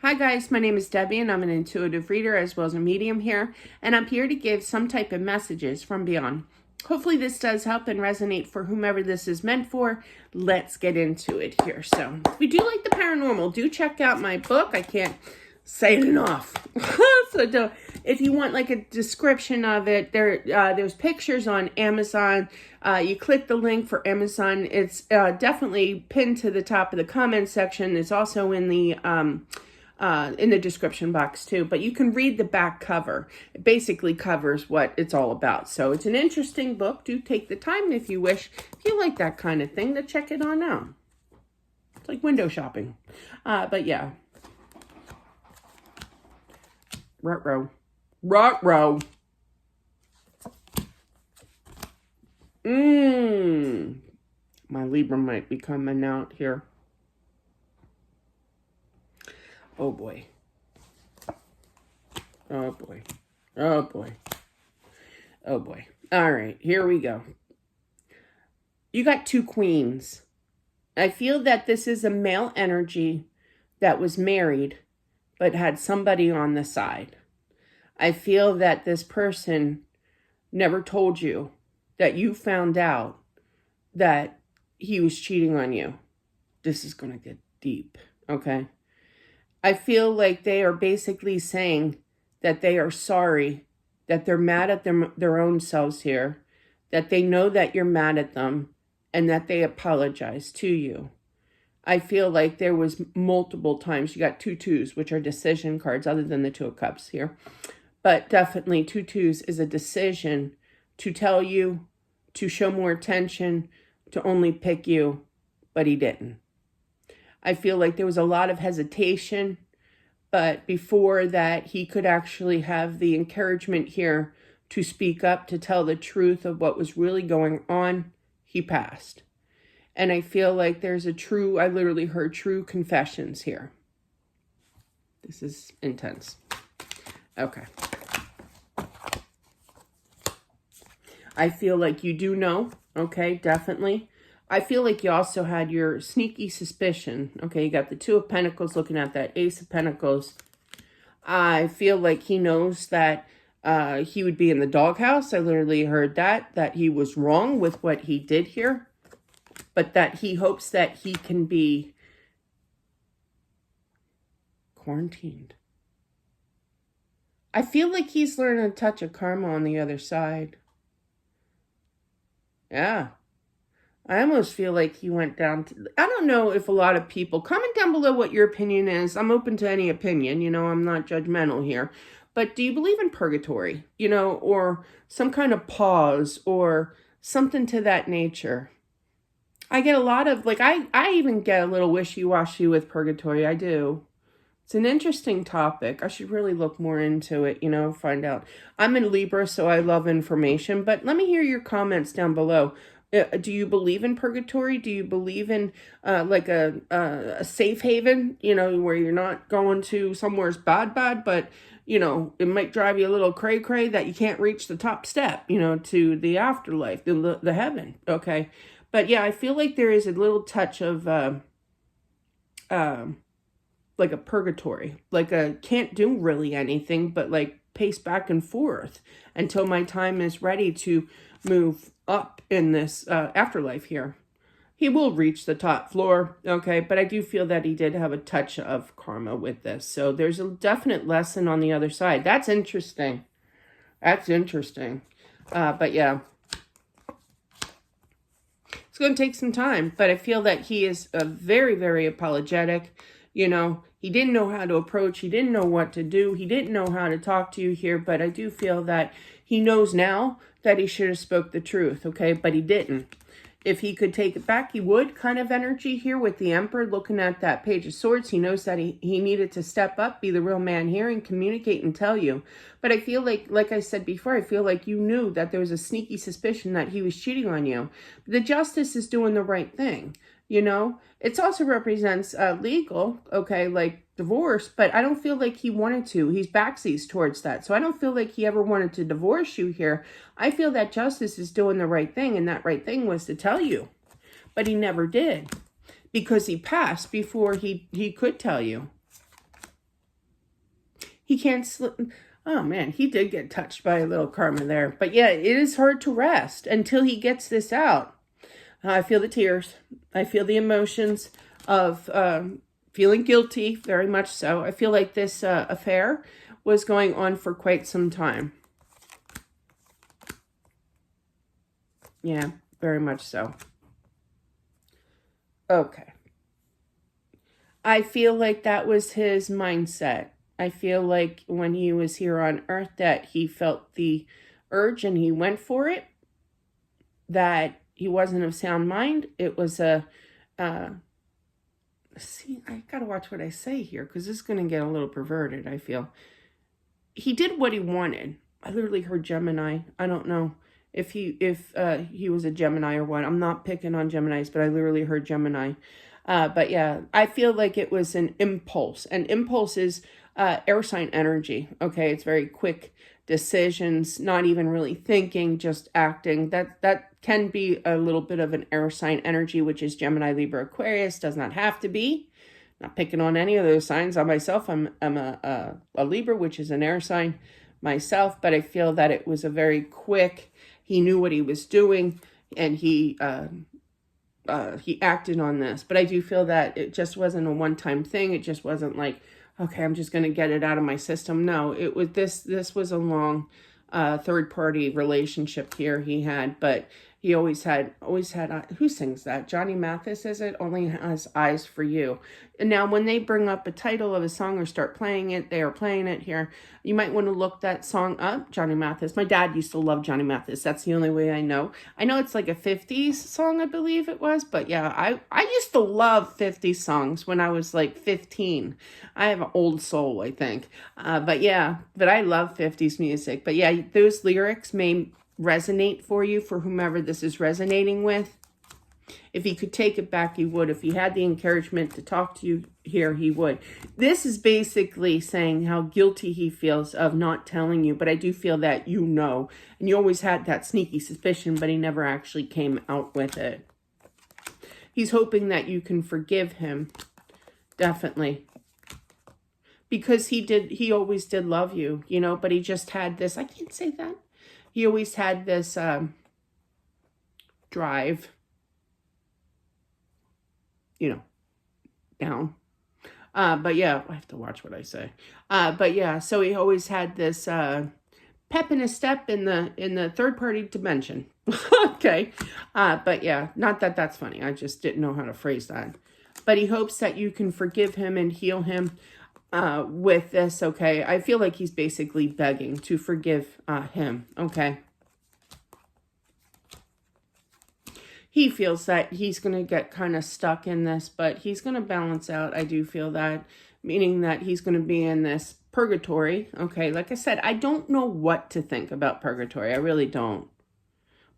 Hi guys, my name is Debbie and I'm an intuitive reader as well as a medium here, and I'm here to give some type of messages from beyond. Hopefully this does help and resonate for whomever this is meant for. Let's get into it here. So, if you do like the paranormal, do check out my book. I can't say it enough. If you want like a description of it, there's pictures on Amazon. You click the link for Amazon. It's definitely pinned to the top of the comment section. It's also in the description box too, but you can read the back cover. It basically covers what it's all about. So it's an interesting book. Do take the time if you wish, if you like that kind of thing, to check it on out. It's like window shopping. But yeah. Ruh-roh. Ruh-roh. My Libra might be coming out here. Oh boy. Oh boy. Oh boy. Oh boy. All right, here we go. You got two queens. I feel that this is a male energy that was married but had somebody on the side. I feel that this person never told you that you found out that he was cheating on you. This is going to get deep, okay? I feel like they are basically saying that they are sorry, that they're mad at their own selves here, that they know that you're mad at them, and that they apologize to you. I feel like there was multiple times. You got 2 2s, which are decision cards, other than the 2 of Cups here. But definitely 2 2s is a decision to tell you, to show more attention, to only pick you, but he didn't. I feel like there was a lot of hesitation, but before that, he could actually have the encouragement here to speak up, to tell the truth of what was really going on. He passed. And I feel like there's I literally heard true confessions here. This is intense. Okay. I feel like you do know, okay, definitely. I feel like you also had your sneaky suspicion. Okay, you got the 2 of Pentacles looking at that Ace of Pentacles. I feel like he knows that he would be in the doghouse. I literally heard that he was wrong with what he did here, but that he hopes that he can be quarantined. I feel like he's learning a touch of karma on the other side. Yeah. I almost feel like he went down to... I don't know if a lot of people... Comment down below what your opinion is. I'm open to any opinion. You know, I'm not judgmental here. But do you believe in purgatory? You know, or some kind of pause or something to that nature? I get a lot of... Like, I even get a little wishy-washy with purgatory. I do. It's an interesting topic. I should really look more into it, you know, find out. I'm in Libra, so I love information. But let me hear your comments down below. Do you believe in purgatory? Do you believe in like a safe haven, you know, where you're not going to somewhere's bad, but, you know, it might drive you a little cray-cray that you can't reach the top step, you know, to the afterlife, the heaven, okay? But yeah, I feel like there is a little touch of like a purgatory, like a can't do really anything, but like pace back and forth until my time is ready to move up in this afterlife here. He will reach the top floor, okay, but I do feel that he did have a touch of karma with this. So there's a definite lesson on the other side. That's interesting. That's interesting. But yeah, it's going to take some time, but I feel that he is very, very apologetic. You know, he didn't know how to approach. He didn't know what to do. He didn't know how to talk to you here, but I do feel that he knows now that he should have spoke the truth, okay? But he didn't. If he could take it back, he would. Kind of energy here with the Emperor looking at that Page of Swords. He knows that he needed to step up, be the real man here, and communicate and tell you. But I feel like I said before, I feel like you knew that there was a sneaky suspicion that he was cheating on you. The Justice is doing the right thing, you know? It also represents legal, okay, like divorce, but I don't feel like he wanted to. He's backseas towards that. So I don't feel like he ever wanted to divorce you here. I feel that Justice is doing the right thing, and that right thing was to tell you. But he never did, because he passed before he could tell you. He can't slip. Oh man, he did get touched by a little karma there. But yeah, it is hard to rest until he gets this out. I feel the tears. I feel the emotions of feeling guilty, very much so. I feel like this affair was going on for quite some time. Yeah, very much so. Okay. I feel like that was his mindset. I feel like when he was here on Earth that he felt the urge and he went for it. That he wasn't of sound mind. It was a... see, I gotta watch what I say here because this is going to get a little perverted, I feel. He did what he wanted. I literally heard Gemini. I don't know if he was a Gemini or what. I'm not picking on Geminis, but I literally heard Gemini. But yeah, I feel like it was an impulse. And impulse is air sign energy. Okay, it's very quick decisions, not even really thinking, just acting. That can be a little bit of an air sign energy, which is Gemini, Libra, Aquarius. Does not have to be. Not picking on any of those signs. On myself, I'm a Libra, which is an air sign myself, but I feel that it was a very quick, he knew what he was doing, and he acted on this. But I do feel that it just wasn't a one-time thing. It just wasn't like, okay, I'm just going to get it out of my system. No, it was this was a long third-party relationship here he had, but he always had, who sings that? Johnny Mathis, is it? Only Has Eyes for You. And now when they bring up a title of a song or start playing it, they are playing it here. You might want to look that song up, Johnny Mathis. My dad used to love Johnny Mathis. That's the only way I know. I know it's like a 50s song, I believe it was. But yeah, I used to love 50s songs when I was like 15. I have an old soul, I think. But yeah, but I love 50s music. But yeah, those lyrics may resonate for you, for whomever this is resonating with. If he could take it back, he would. If he had the encouragement to talk to you here, he would. This is basically saying how guilty he feels of not telling you, but I do feel that you know, and you always had that sneaky suspicion, but he never actually came out with it. He's hoping that you can forgive him, definitely. Because he always did love you, you know, but he just had this, I can't say that. He always had this drive, you know, down. But yeah, I have to watch what I say. But yeah, so he always had this pep in his step in the third party dimension. Okay. But yeah, not that that's funny. I just didn't know how to phrase that. But he hopes that you can forgive him and heal him with this, okay? I feel like he's basically begging to forgive him, okay? He feels that he's going to get kind of stuck in this, but he's going to balance out. I do feel that, meaning that he's going to be in this purgatory, okay? Like I said, I don't know what to think about purgatory. I really don't.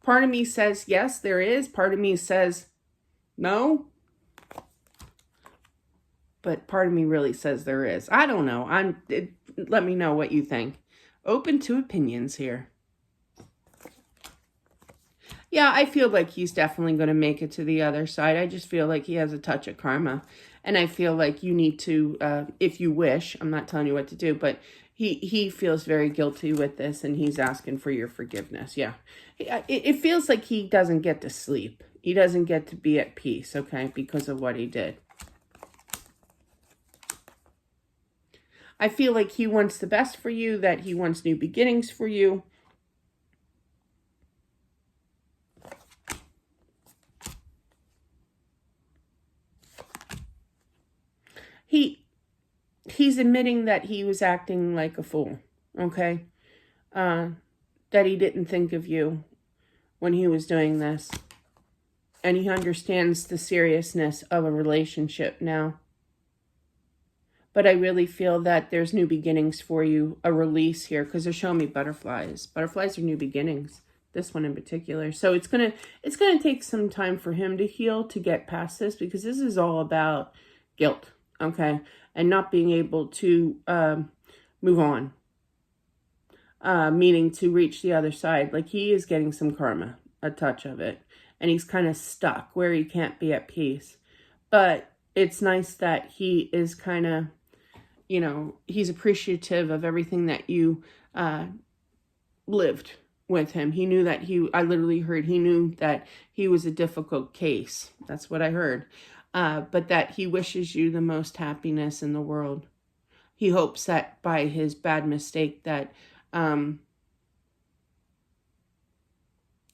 Part of me says, yes, there is. Part of me says, no. But part of me really says there is. I don't know. Let me know what you think. Open to opinions here. Yeah, I feel like he's definitely going to make it to the other side. I just feel like he has a touch of karma. And I feel like you need to, if you wish, I'm not telling you what to do, but he feels very guilty with this and he's asking for your forgiveness. Yeah, it feels like he doesn't get to sleep. He doesn't get to be at peace, okay, because of what he did. I feel like he wants the best for you, that he wants new beginnings for you. He's admitting that he was acting like a fool, okay? That he didn't think of you when he was doing this. And he understands the seriousness of a relationship now. But I really feel that there's new beginnings for you, a release here, because they're showing me butterflies. Butterflies are new beginnings, this one in particular. So it's gonna take some time for him to heal, to get past this, because this is all about guilt, okay? And not being able to move on, meaning to reach the other side. Like he is getting some karma, a touch of it, and he's kind of stuck where he can't be at peace. But it's nice that he is kind of you know, he's appreciative of everything that you lived with him. He knew that I literally heard, he knew that he was a difficult case. That's what I heard. But that he wishes you the most happiness in the world. He hopes that by his bad mistake that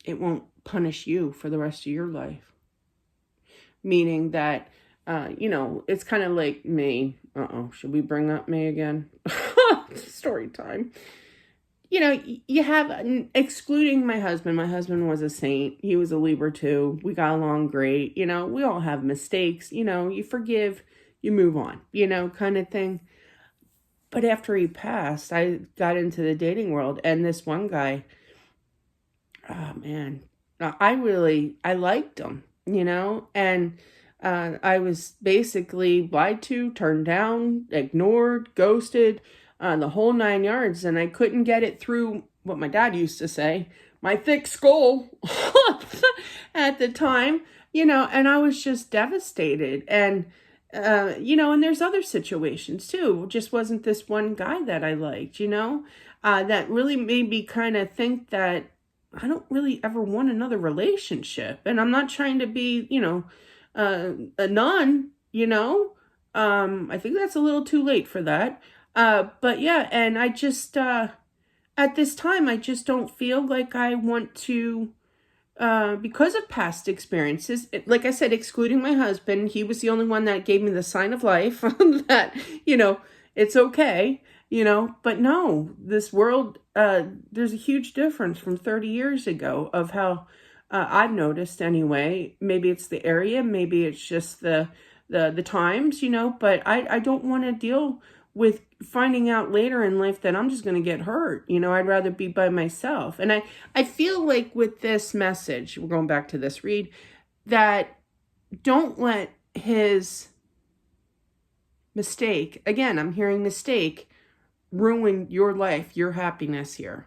it won't punish you for the rest of your life. Meaning that, you know, it's kind of like me. Should we bring up me again? Story time. You know, you have, excluding my husband was a saint. He was a Libra too. We got along great. You know, we all have mistakes. You know, you forgive, you move on, you know, kind of thing. But after he passed, I got into the dating world, and this one guy, oh man, I liked him, you know, and I was basically lied to, turned down, ignored, ghosted, the whole 9 yards, and I couldn't get it through what my dad used to say, my thick skull at the time, you know, and I was just devastated. And you know, and there's other situations too. It just wasn't this one guy that I liked, you know, that really made me kind of think that I don't really ever want another relationship. And I'm not trying to be, you know, a nun, you know. I think that's a little too late for that. But yeah, and I just, at this time, I just don't feel like I want to, because of past experiences, like I said, excluding my husband, he was the only one that gave me the sign of life that, you know, it's okay, you know, but no, this world, there's a huge difference from 30 years ago of how, I've noticed anyway. Maybe it's the area, maybe it's just the times, you know, but I don't want to deal with finding out later in life that I'm just going to get hurt. You know, I'd rather be by myself. And I feel like with this message, we're going back to this read, that don't let his mistake, again, I'm hearing mistake, ruin your life, your happiness here.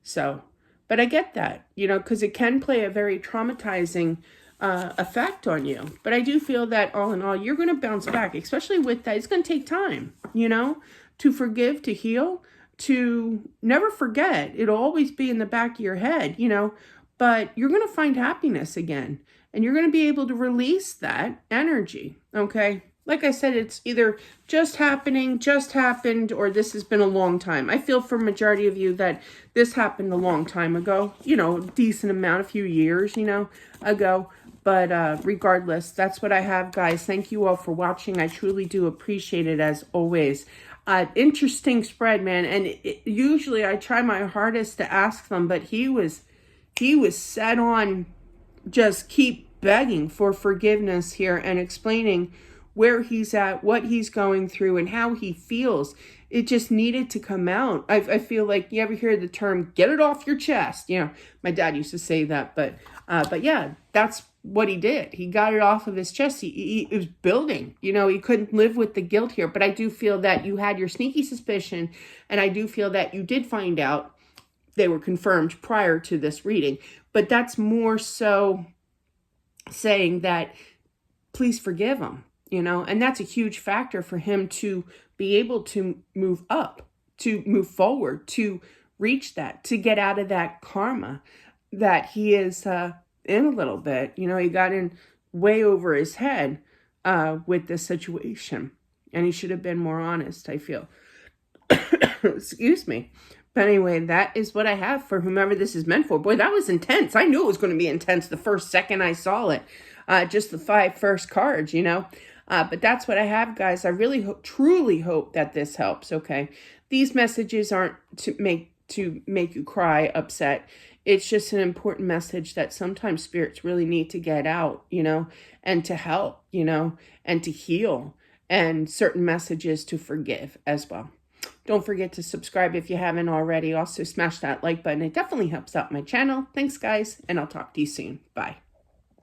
So, but I get that, you know, because it can play a very traumatizing effect on you. But I do feel that all in all, you're going to bounce back, especially with that. It's going to take time, you know, to forgive, to heal, to never forget. It'll always be in the back of your head, you know, but you're going to find happiness again, and you're going to be able to release that energy. Okay. Like I said, it's either just happening, just happened, or this has been a long time. I feel for majority of you that this happened a long time ago, you know, a decent amount, a few years, you know, ago. But regardless, that's what I have, guys. Thank you all for watching. I truly do appreciate it, as always. Interesting spread, man. And usually I try my hardest to ask them, but he was set on just keep begging for forgiveness here and explaining where he's at, what he's going through, and how he feels. It just needed to come out. I feel like, you ever hear the term, get it off your chest? You know, my dad used to say that, but yeah, that's what he did. He got it off of his chest. He was building, you know, he couldn't live with the guilt here. But I do feel that you had your sneaky suspicion, and I do feel that you did find out. They were confirmed prior to this reading, but that's more so saying that please forgive him, you know, and that's a huge factor for him to be able to move up, to move forward, to reach that, to get out of that karma that he is in a little bit. You know, he got in way over his head with this situation, and he should have been more honest, I feel. Excuse me. But anyway, that is what I have for whomever this is meant for. Boy, that was intense. I knew it was going to be intense the first second I saw it. Just the 5 first cards, you know. But that's what I have, guys. I really truly hope that this helps, okay? These messages aren't to make you cry, upset. It's just an important message that sometimes spirits really need to get out, you know, and to help, you know, and to heal, and certain messages to forgive as well. Don't forget to subscribe if you haven't already. Also, smash that like button. It definitely helps out my channel. Thanks, guys, and I'll talk to you soon. Bye.